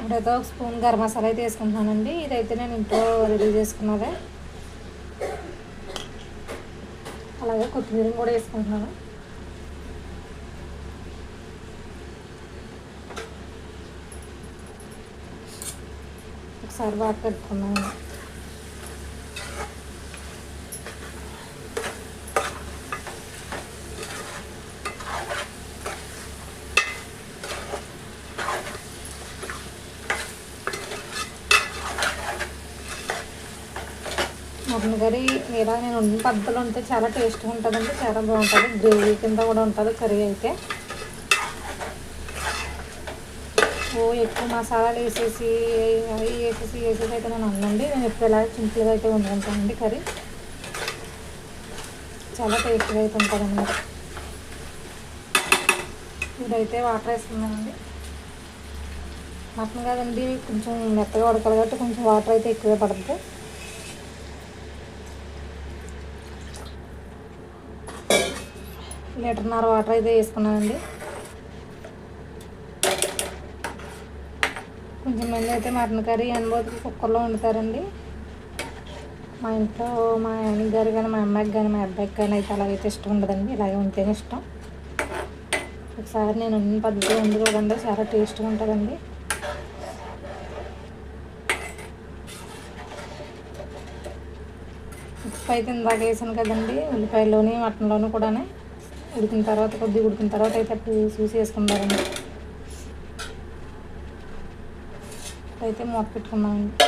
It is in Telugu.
ఇప్పుడైతే ఒక స్పూన్ గరం మసాలా అయితే వేసుకుంటున్నానండి. ఇదైతే నేను ఇంట్లో రెడీ చేసుకున్నదే. అలాగే కొత్తిమీర కూడా వేసుకుంటున్నాను. ఒకసారి బాగా కలుపుకున్నాను. మటన్ కర్రీ ఇలా నేను వండిన పద్ధతిలో ఉంటే చాలా టేస్ట్గా ఉంటుందండి. చాలా బాగుంటుంది. గ్రేవీ కింద కూడా ఉంటుంది కర్రీ అయితే. ఎక్కువ మసాలాలు వేసేసి అవి వేసేసి అయితే నేను వండండి. నేను ఎప్పుడు ఇలా సింపుల్గా అయితే వండుకుంటానండి కర్రీ. చాలా టేస్ట్గా అయితే ఉంటుందన్నమాట. ఇదైతే వాటర్ వేసుకున్నానండి. మటన్ కదండి కొంచెం మెత్తగా ఉడకాలి కాబట్టి కొంచెం వాటర్ అయితే ఎక్కువే పడుతుంది. లీటర్న్నర వాటర్ అయితే వేసుకున్నానండి. కొంచెం మంది అయితే మటన్ కర్రీ అనుభూతికి కుక్కర్లో వండుతారండి. మా ఇంట్లో మా ఆయనకి గారు కానీ మా అమ్మాయికి కానీ మా అబ్బాయికి కానీ అయితే అలాగైతే ఇష్టం ఉండదండి. ఇలాగే ఉంటేనే ఇష్టం. ఒకసారి నేను వండిన పద్ధతి వండి చూడండి, చాలా టేస్ట్గా ఉంటుందండి. ఉప్పు అయితే ఇందాక వేసాను కదండి, ఉల్లిపాయలోని మటన్లోని కూడా ఉడికిన తర్వాత కొద్దిగా ఉడికిన తర్వాత అయితే అప్పుడు చూసి వేసుకుంటారండి. అయితే మూత పెట్టుకున్నామండి.